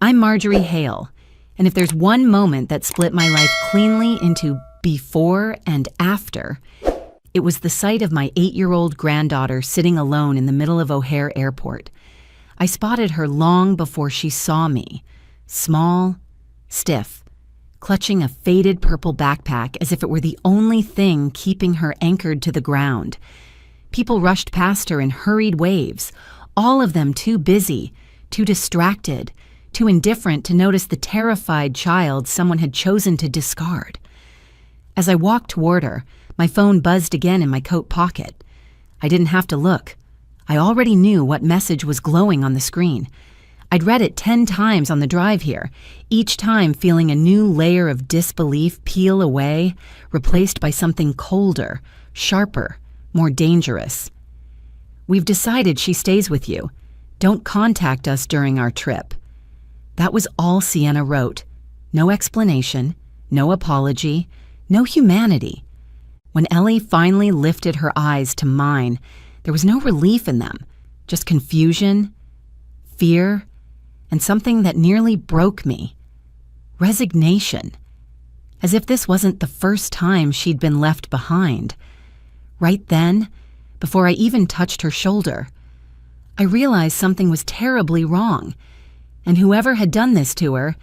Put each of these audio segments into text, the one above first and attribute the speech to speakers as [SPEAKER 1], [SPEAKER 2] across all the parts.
[SPEAKER 1] I'm Marjorie Hale, and if there's one moment that split my life cleanly into before and after, it was the sight of my 8-year-old granddaughter sitting alone in the middle of O'Hare Airport. I spotted her long before she saw me, small, stiff, clutching a faded purple backpack as if it were the only thing keeping her anchored to the ground. People rushed past her in hurried waves, all of them too busy, too distracted, too indifferent to notice the terrified child someone had chosen to discard. As I walked toward her, my phone buzzed again in my coat pocket. I didn't have to look. I already knew what message was glowing on the screen. I'd read it 10 times on the drive here, each time feeling a new layer of disbelief peel away, replaced by something colder, sharper, more dangerous. "We've decided she stays with you. Don't contact us during our trip." That was all Sienna wrote. No explanation, no apology, no humanity. When Ellie finally lifted her eyes to mine, there was no relief in them, just confusion, fear, and something that nearly broke me. Resignation. As if this wasn't the first time she'd been left behind. Right then, before I even touched her shoulder, I realized something was terribly wrong, and whoever had done this to her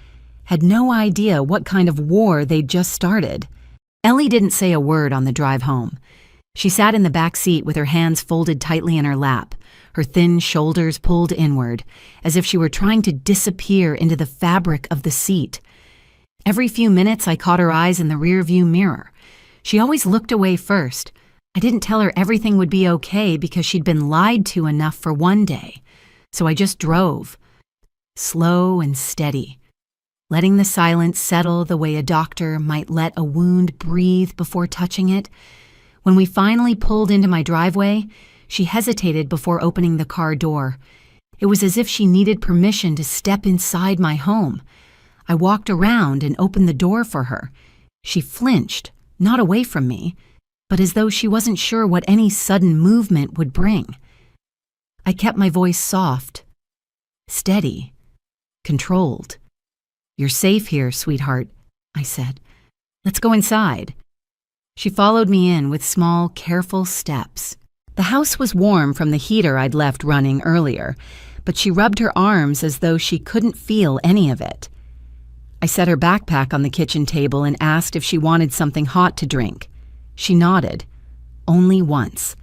[SPEAKER 1] had no idea what kind of war they'd just started. Ellie didn't say a word on the drive home. She sat in the back seat with her hands folded tightly in her lap, her thin shoulders pulled inward, as if she were trying to disappear into the fabric of the seat. Every few minutes I caught her eyes in the rearview mirror. She always looked away first. I didn't tell her everything would be okay because she'd been lied to enough for one day. So I just drove, slow and steady, letting the silence settle the way a doctor might let a wound breathe before touching it. When we finally pulled into my driveway, she hesitated before opening the car door. It was as if she needed permission to step inside my home. I walked around and opened the door for her. She flinched, not away from me, but as though she wasn't sure what any sudden movement would bring. I kept my voice soft, steady, controlled. "You're safe here, sweetheart," I said. "Let's go inside." She followed me in with small, careful steps. The house was warm from the heater I'd left running earlier, but she rubbed her arms as though she couldn't feel any of it. I set her backpack on the kitchen table and asked if she wanted something hot to drink. She nodded, only once,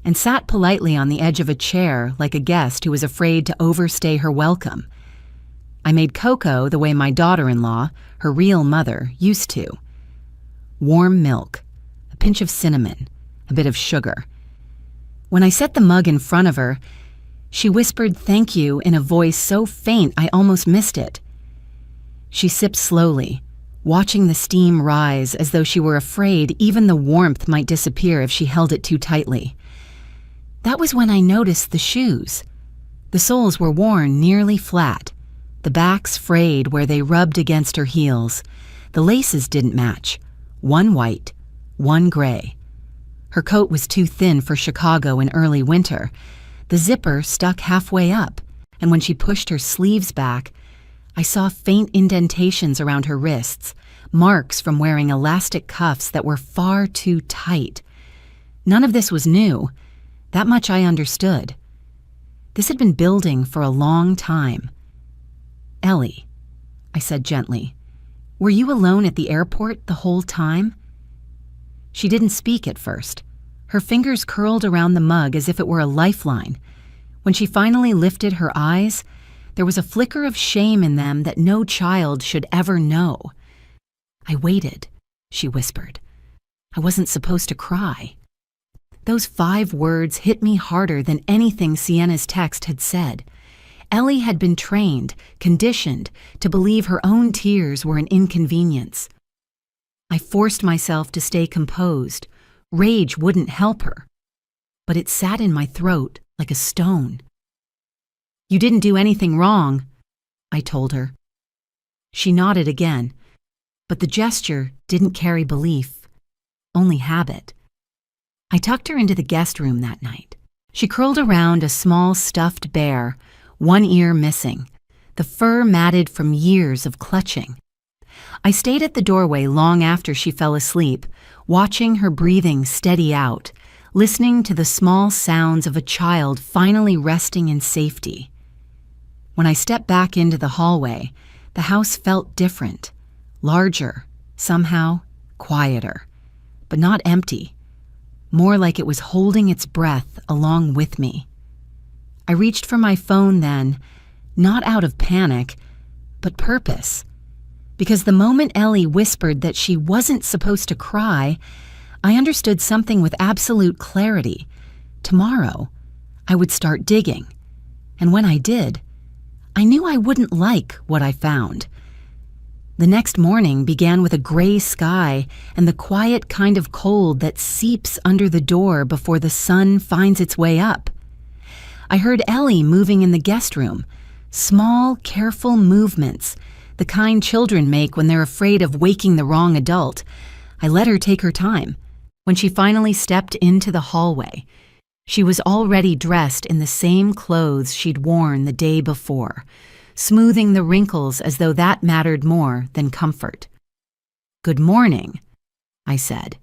[SPEAKER 1] and sat politely on the edge of a chair like a guest who was afraid to overstay her welcome. I made cocoa the way my daughter-in-law, her real mother, used to. Warm milk, a pinch of cinnamon, a bit of sugar. When I set the mug in front of her, she whispered thank you in a voice so faint I almost missed it. She sipped slowly, watching the steam rise as though she were afraid even the warmth might disappear if she held it too tightly. That was when I noticed the shoes. The soles were worn nearly flat, the backs frayed where they rubbed against her heels. The laces didn't match, one white, one gray. Her coat was too thin for Chicago in early winter. The zipper stuck halfway up, and when she pushed her sleeves back, I saw faint indentations around her wrists, marks from wearing elastic cuffs that were far too tight. None of this was new. That much I understood. This had been building for a long time. "Ellie," I said gently, "were you alone at the airport the whole time?" She didn't speak at first. Her fingers curled around the mug as if it were a lifeline. When she finally lifted her eyes, there was a flicker of shame in them that no child should ever know. "I waited," she whispered. "I wasn't supposed to cry." Those 5 words hit me harder than anything Sienna's text had said. Ellie had been trained, conditioned, to believe her own tears were an inconvenience. I forced myself to stay composed. Rage wouldn't help her. But it sat in my throat like a stone. "You didn't do anything wrong," I told her. She nodded again, but the gesture didn't carry belief, only habit. I tucked her into the guest room that night. She curled around a small stuffed bear, one ear missing. the fur matted from years of clutching. I stayed at the doorway long after she fell asleep, watching her breathing steady out, listening to the small sounds of a child finally resting in safety. When I stepped back into the hallway, the house felt different, larger, somehow quieter, but not empty, more like it was holding its breath along with me. I reached for my phone then, not out of panic, but purpose. Because the moment Ellie whispered that she wasn't supposed to cry, I understood something with absolute clarity. Tomorrow, I would start digging. And when I did, I knew I wouldn't like what I found. The next morning began with a gray sky and the quiet kind of cold that seeps under the door before the sun finds its way up. I heard Ellie moving in the guest room, small, careful movements, the kind children make when they're afraid of waking the wrong adult. I let her take her time. When she finally stepped into the hallway, she was already dressed in the same clothes she'd worn the day before, smoothing the wrinkles as though that mattered more than comfort. "Good morning," I said.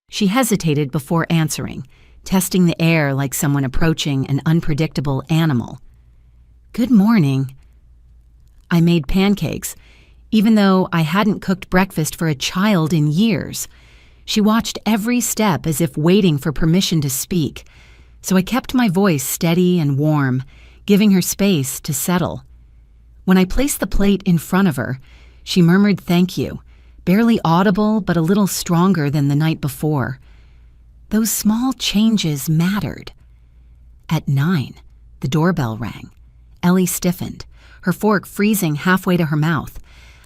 [SPEAKER 1] She hesitated before answering, testing the air like someone approaching an unpredictable animal. "Good morning." I made pancakes, even though I hadn't cooked breakfast for a child in years. She watched every step as if waiting for permission to speak, so I kept my voice steady and warm, giving her space to settle. When I placed the plate in front of her, she murmured thank you, barely audible but a little stronger than the night before. Those small changes mattered. At 9, the doorbell rang. Ellie stiffened, her fork freezing halfway to her mouth.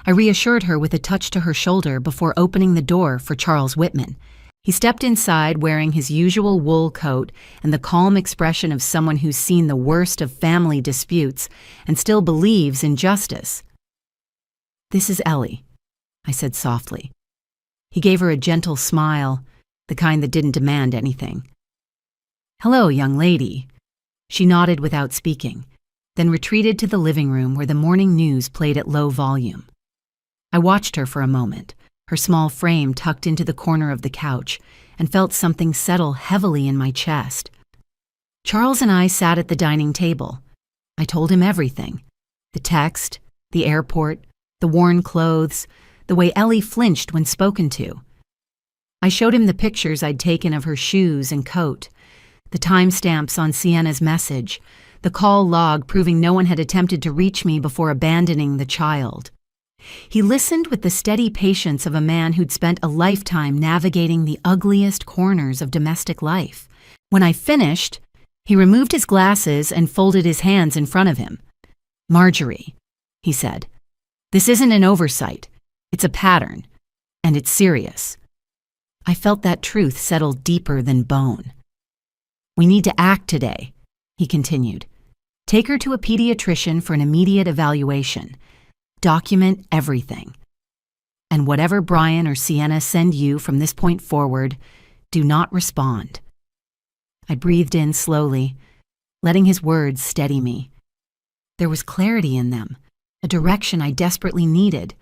[SPEAKER 1] I reassured her with a touch to her shoulder before opening the door for Charles Whitman. He stepped inside wearing his usual wool coat and the calm expression of someone who's seen the worst of family disputes and still believes in justice. "This is Ellie," I said softly. He gave her a gentle smile, the kind that didn't demand anything. "Hello, young lady." She nodded without speaking, then retreated to the living room where the morning news played at low volume. I watched her for a moment, her small frame tucked into the corner of the couch, and felt something settle heavily in my chest. Charles and I sat at the dining table. I told him everything: the text, the airport, the worn clothes, the way Ellie flinched when spoken to. I showed him the pictures I'd taken of her shoes and coat, the timestamps on Sienna's message, the call log proving no one had attempted to reach me before abandoning the child. He listened with the steady patience of a man who'd spent a lifetime navigating the ugliest corners of domestic life. When I finished, he removed his glasses and folded his hands in front of him. "Marjorie," he said, "this isn't an oversight. It's a pattern, and it's serious." I felt that truth settle deeper than bone. "We need to act today," he continued. "Take her to a pediatrician for an immediate evaluation. Document everything. And whatever Brian or Sienna send you from this point forward, do not respond." I breathed in slowly, letting his words steady me. There was clarity in them, a direction I desperately needed.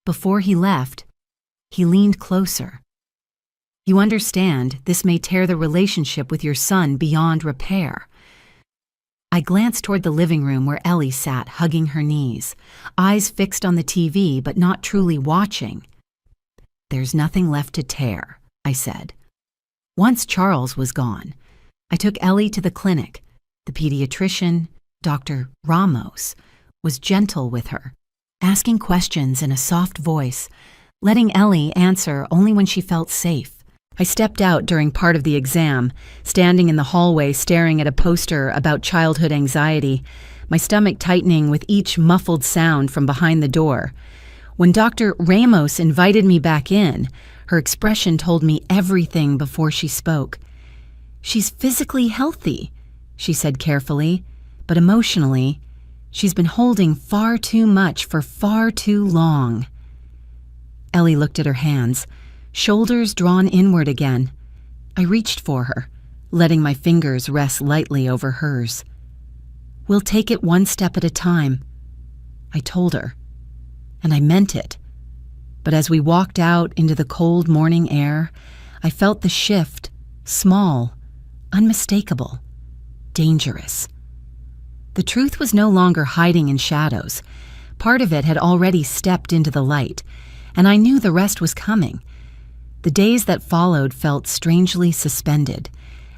[SPEAKER 1] Before he left, he leaned closer. "You understand, this may tear the relationship with your son beyond repair." I glanced toward the living room where Ellie sat, hugging her knees, eyes fixed on the TV but not truly watching. "There's nothing left to tear," I said. Once Charles was gone, I took Ellie to the clinic. The pediatrician, Dr. Ramos, was gentle with her, asking questions in a soft voice, letting Ellie answer only when she felt safe. I stepped out during part of the exam, standing in the hallway staring at a poster about childhood anxiety, my stomach tightening with each muffled sound from behind the door. When Dr. Ramos invited me back in, her expression told me everything before she spoke. "She's physically healthy," she said carefully, "but emotionally, she's been holding far too much for far too long." Ellie looked at her hands, shoulders drawn inward again. I reached for her, letting my fingers rest lightly over hers. "We'll take it one step at a time," I told her, and I meant it. But as we walked out into the cold morning air, I felt the shift, small, unmistakable, dangerous. The truth was no longer hiding in shadows. Part of it had already stepped into the light, and I knew the rest was coming. The days that followed felt strangely suspended,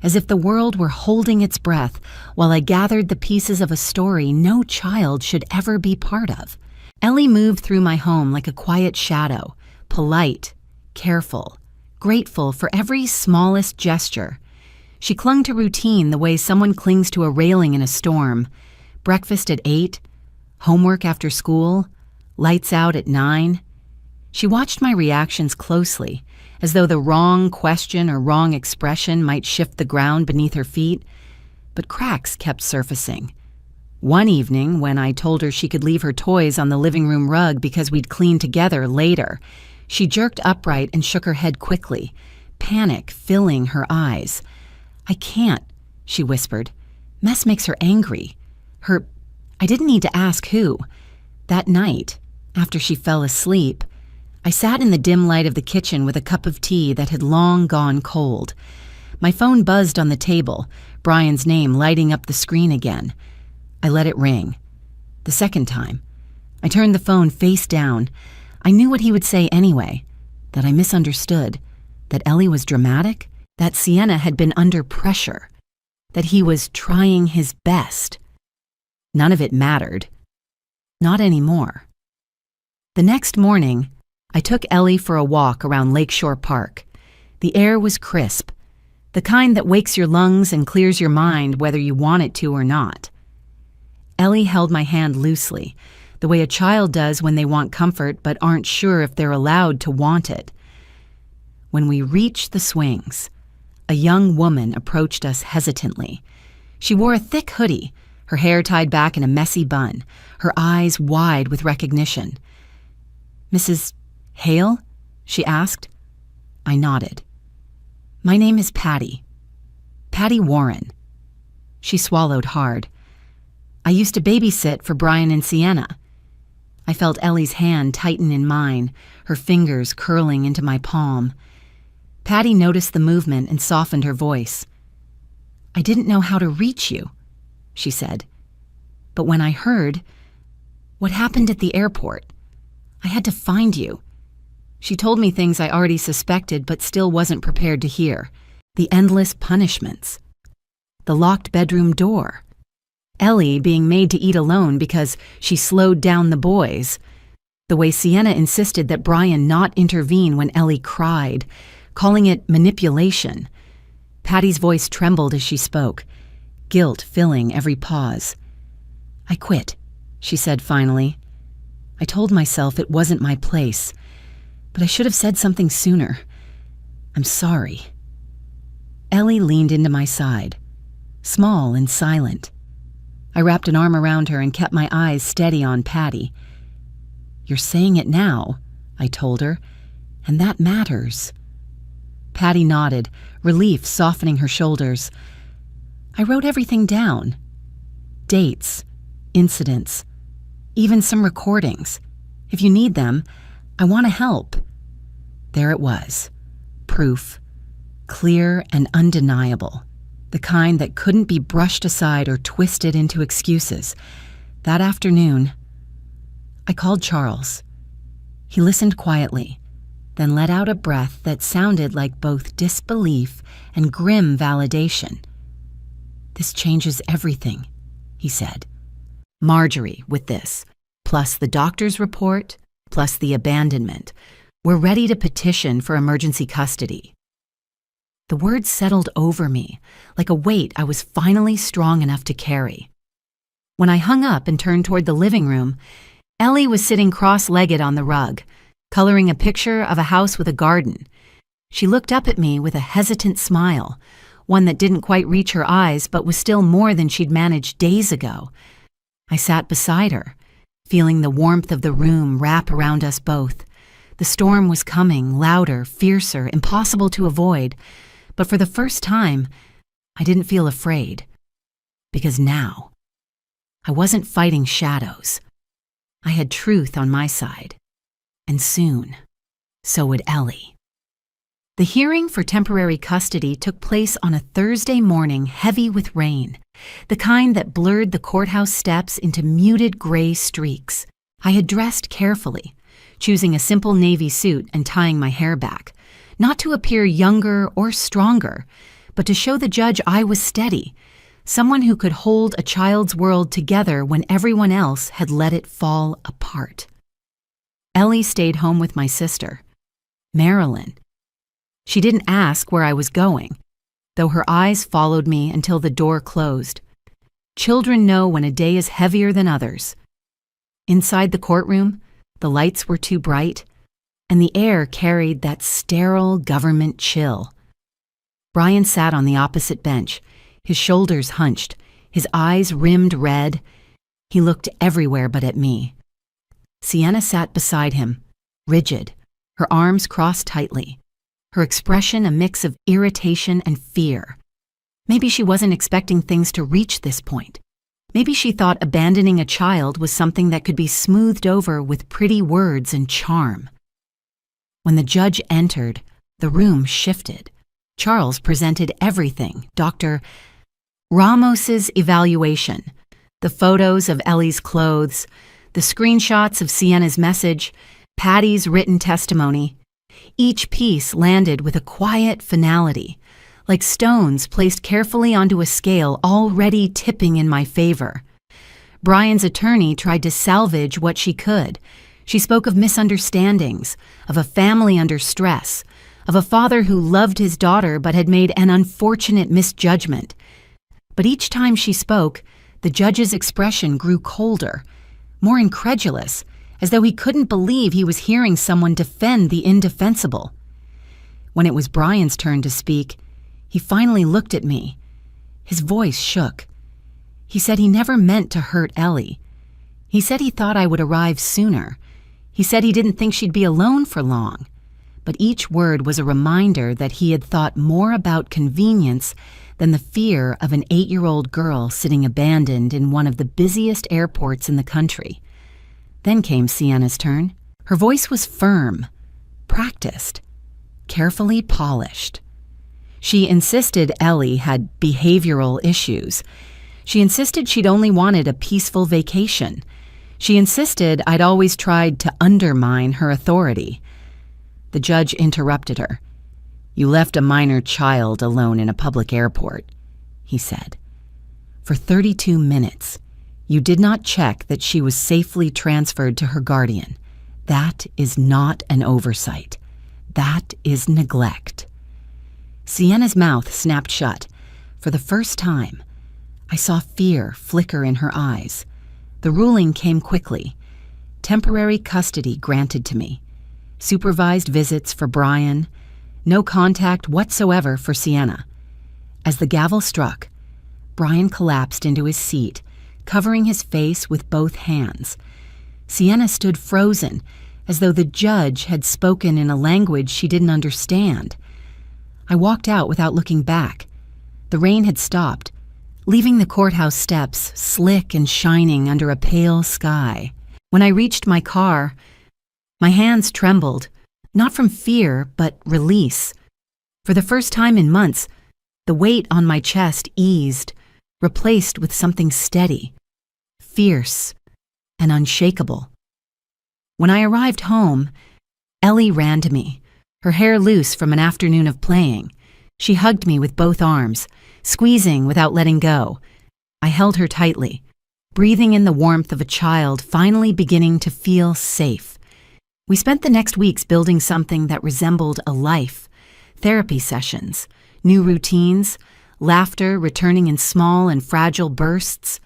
[SPEAKER 1] as if the world were holding its breath while I gathered the pieces of a story no child should ever be part of. Ellie moved through my home like a quiet shadow, polite, careful, grateful for every smallest gesture. She clung to routine the way someone clings to a railing in a storm. Breakfast at 8, homework after school, lights out at 9. She watched my reactions closely, as though the wrong question or wrong expression might shift the ground beneath her feet, but cracks kept surfacing. One evening, when I told her she could leave her toys on the living room rug because we'd clean together later, she jerked upright and shook her head quickly, panic filling her eyes. "I can't," she whispered. "Mess makes her angry. I didn't need to ask who." That night, after she fell asleep, I sat in the dim light of the kitchen with a cup of tea that had long gone cold. My phone buzzed on the table, Brian's name lighting up the screen again. I let it ring. The second time, I turned the phone face down. I knew what he would say anyway, that I misunderstood, that Ellie was dramatic, that Sienna had been under pressure, that he was trying his best. None of it mattered. Not anymore. The next morning, I took Ellie for a walk around Lakeshore Park. The air was crisp, the kind that wakes your lungs and clears your mind whether you want it to or not. Ellie held my hand loosely, the way a child does when they want comfort but aren't sure if they're allowed to want it. When we reached the swings, a young woman approached us hesitantly. She wore a thick hoodie, her hair tied back in a messy bun, her eyes wide with recognition. "Mrs. Hale?" she asked. I nodded. "My name is Patty. Patty Warren." She swallowed hard. "I used to babysit for Brian and Sienna." I felt Ellie's hand tighten in mine, her fingers curling into my palm. Patty noticed the movement and softened her voice. "I didn't know how to reach you," she said. "But when I heard what happened at the airport, I had to find you." She told me things I already suspected but still wasn't prepared to hear. The endless punishments. The locked bedroom door. Ellie being made to eat alone because she slowed down the boys. The way Sienna insisted that Brian not intervene when Ellie cried, calling it manipulation. Patty's voice trembled as she spoke, guilt filling every pause. "I quit," she said finally. "I told myself it wasn't my place, but I should have said something sooner. I'm sorry." Ellie leaned into my side, small and silent. I wrapped an arm around her and kept my eyes steady on Patty. "You're saying it now," I told her, "and that matters." Patty nodded, relief softening her shoulders. I wrote everything down. Dates, incidents, even some recordings. If you need them, I want to help. There it was. Proof. Clear and undeniable. The kind that couldn't be brushed aside or twisted into excuses. That afternoon, I called Charles. He listened quietly, then let out a breath that sounded like both disbelief and grim validation. "This changes everything," he said. "Marjorie, with this, plus the doctor's report, plus the abandonment, we're ready to petition for emergency custody." The words settled over me, like a weight I was finally strong enough to carry. When I hung up and turned toward the living room, Ellie was sitting cross-legged on the rug, coloring a picture of a house with a garden. She looked up at me with a hesitant smile, one that didn't quite reach her eyes but was still more than she'd managed days ago. I sat beside her, feeling the warmth of the room wrap around us both. The storm was coming, louder, fiercer, impossible to avoid. But for the first time, I didn't feel afraid. Because now, I wasn't fighting shadows. I had truth on my side. And soon, so would Ellie. The hearing for temporary custody took place on a Thursday morning heavy with rain, the kind that blurred the courthouse steps into muted gray streaks. I had dressed carefully, choosing a simple navy suit and tying my hair back, not to appear younger or stronger, but to show the judge I was steady, someone who could hold a child's world together when everyone else had let it fall apart. Ellie stayed home with my sister, Marilyn. She didn't ask where I was going, though her eyes followed me until the door closed. Children know when a day is heavier than others. Inside the courtroom, the lights were too bright, and the air carried that sterile government chill. Brian sat on the opposite bench, his shoulders hunched, his eyes rimmed red. He looked everywhere but at me. Sienna sat beside him, rigid, her arms crossed tightly, her expression a mix of irritation and fear. Maybe she wasn't expecting things to reach this point. Maybe she thought abandoning a child was something that could be smoothed over with pretty words and charm. When the judge entered, the room shifted. Charles presented everything: Dr. Ramos's evaluation, the photos of Ellie's clothes, the screenshots of Sienna's message, Patty's written testimony. Each piece landed with a quiet finality, like stones placed carefully onto a scale already tipping in my favor. Brian's attorney tried to salvage what she could. She spoke of misunderstandings, of a family under stress, of a father who loved his daughter but had made an unfortunate misjudgment. But each time she spoke, the judge's expression grew colder, more incredulous, as though he couldn't believe he was hearing someone defend the indefensible. When it was Brian's turn to speak, he finally looked at me. His voice shook. He said he never meant to hurt Ellie. He said he thought I would arrive sooner. He said he didn't think she'd be alone for long. But each word was a reminder that he had thought more about convenience than the fear of an 8-year-old girl sitting abandoned in one of the busiest airports in the country. Then came Sienna's turn. Her voice was firm, practiced, carefully polished. She insisted Ellie had behavioral issues. She insisted she'd only wanted a peaceful vacation. She insisted I'd always tried to undermine her authority. The judge interrupted her. "You left a minor child alone in a public airport," he said. "For 32 minutes. You did not check that she was safely transferred to her guardian. That is not an oversight. That is neglect." Sienna's mouth snapped shut. For the first time, I saw fear flicker in her eyes. The ruling came quickly. Temporary custody granted to me. Supervised visits for Brian. No contact whatsoever for Sienna. As the gavel struck, Brian collapsed into his seat, covering his face with both hands. Sienna stood frozen, as though the judge had spoken in a language she didn't understand. I walked out without looking back. The rain had stopped, leaving the courthouse steps slick and shining under a pale sky. When I reached my car, my hands trembled, not from fear, but release. For the first time in months, the weight on my chest eased, replaced with something steady, fierce, and unshakable. When I arrived home, Ellie ran to me, her hair loose from an afternoon of playing. She hugged me with both arms, squeezing without letting go. I held her tightly, breathing in the warmth of a child finally beginning to feel safe. We spent the next weeks building something that resembled a life: therapy sessions, new routines, laughter returning in small and fragile bursts.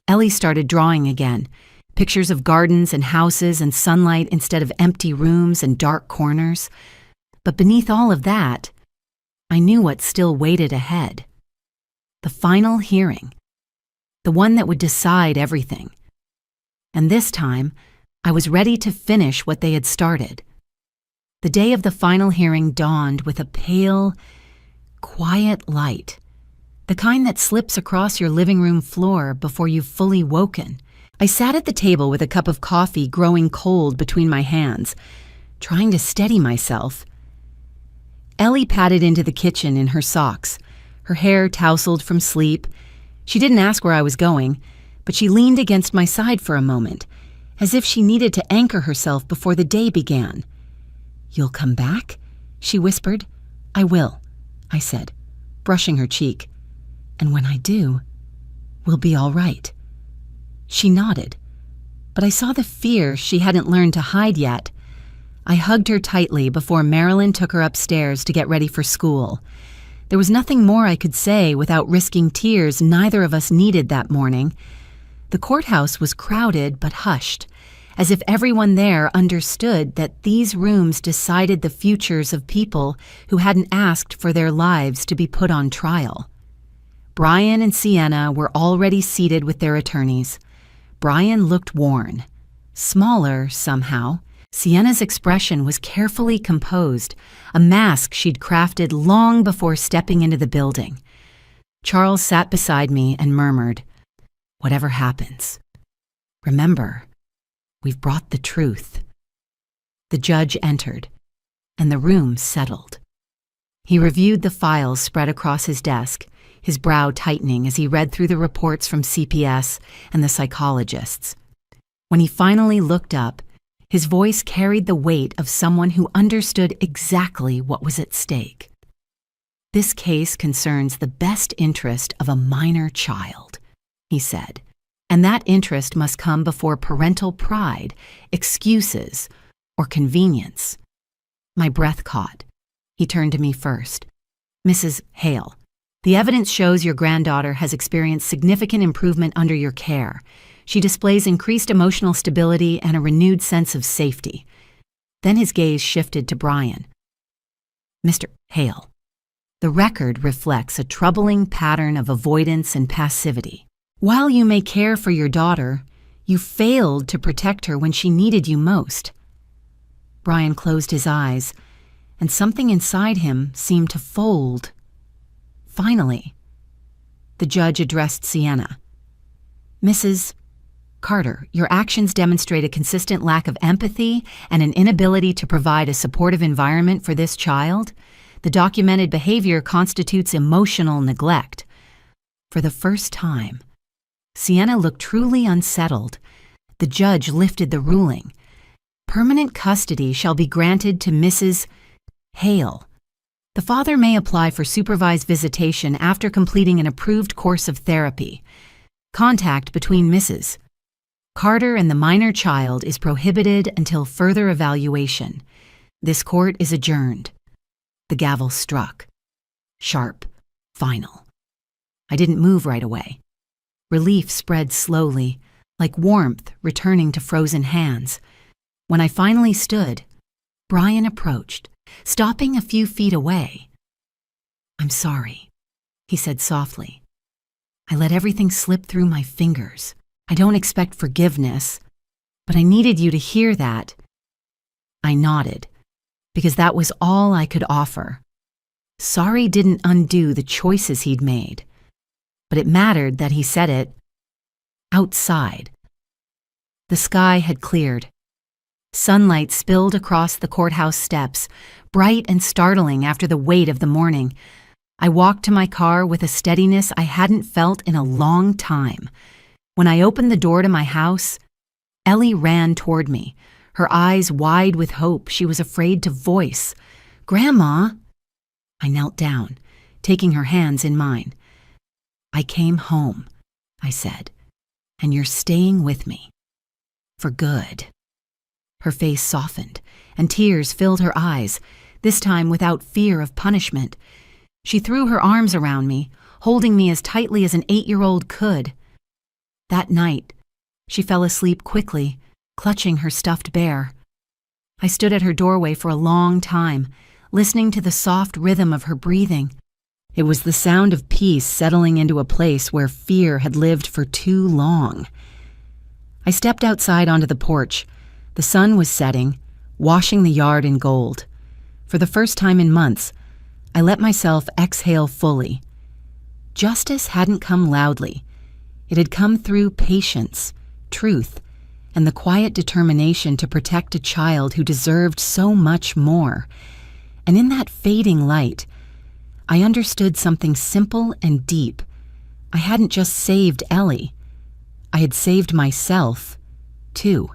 [SPEAKER 1] Ellie started drawing again, pictures of gardens and houses and sunlight instead of empty rooms and dark corners. But beneath all of that, I knew what still waited ahead. The final hearing, the one that would decide everything. And this time, I was ready to finish what they had started. The day of the final hearing dawned with a pale, quiet light, the kind that slips across your living room floor before you've fully woken. I sat at the table with a cup of coffee growing cold between my hands, trying to steady myself. Ellie padded into the kitchen in her socks, her hair tousled from sleep. She didn't ask where I was going, but she leaned against my side for a moment, as if she needed to anchor herself before the day began. "You'll come back?" she whispered. "I will," I said, brushing her cheek. "And when I do, we'll be all right." She nodded, but I saw the fear she hadn't learned to hide yet. I hugged her tightly before Marilyn took her upstairs to get ready for school. There was nothing more I could say without risking tears neither of us needed that morning. The courthouse was crowded but hushed, as if everyone there understood that these rooms decided the futures of people who hadn't asked for their lives to be put on trial. Brian and Sienna were already seated with their attorneys. Brian looked worn, smaller somehow. Sienna's expression was carefully composed, a mask she'd crafted long before stepping into the building. Charles sat beside me and murmured, "Whatever happens, remember, we've brought the truth." The judge entered, and the room settled. He reviewed the files spread across his desk, his brow tightening as he read through the reports from CPS and the psychologists. When he finally looked up, his voice carried the weight of someone who understood exactly what was at stake. "This case concerns the best interest of a minor child," he said, "and that interest must come before parental pride, excuses, or convenience." My breath caught. He turned to me first. "Mrs. Hale, the evidence shows your granddaughter has experienced significant improvement under your care. She displays increased emotional stability and a renewed sense of safety." Then his gaze shifted to Brian. "Mr. Hale, the record reflects a troubling pattern of avoidance and passivity. While you may care for your daughter, you failed to protect her when she needed you most." Brian closed his eyes, and something inside him seemed to fold. Finally, the judge addressed Sienna. "Mrs. Carter, your actions demonstrate a consistent lack of empathy and an inability to provide a supportive environment for this child. The documented behavior constitutes emotional neglect." For the first time, Sienna looked truly unsettled. The judge lifted the ruling. "Permanent custody shall be granted to Mrs. Hale. The father may apply for supervised visitation after completing an approved course of therapy. Contact between Mrs. Carter and the minor child is prohibited until further evaluation. This court is adjourned." The gavel struck. Sharp, final. I didn't move right away. Relief spread slowly, like warmth returning to frozen hands. When I finally stood, Brian approached, stopping a few feet away. "I'm sorry," he said softly. "I let everything slip through my fingers. I don't expect forgiveness, but I needed you to hear that." I nodded, because that was all I could offer. Sorry didn't undo the choices he'd made, but it mattered that he said it. Outside, the sky had cleared. Sunlight spilled across the courthouse steps, bright and startling after the weight of the morning. I walked to my car with a steadiness I hadn't felt in a long time. When I opened the door to my house, Ellie ran toward me, her eyes wide with hope she was afraid to voice. "Grandma!" I knelt down, taking her hands in mine. "I came home," I said, "and you're staying with me. For good." Her face softened, and tears filled her eyes, this time without fear of punishment. She threw her arms around me, holding me as tightly as an 8-year-old could. That night, she fell asleep quickly, clutching her stuffed bear. I stood at her doorway for a long time, listening to the soft rhythm of her breathing. It was the sound of peace settling into a place where fear had lived for too long. I stepped outside onto the porch. The sun was setting, washing the yard in gold. For the first time in months, I let myself exhale fully. Justice hadn't come loudly. It had come through patience, truth, and the quiet determination to protect a child who deserved so much more. And in that fading light, I understood something simple and deep. I hadn't just saved Ellie. I had saved myself, too.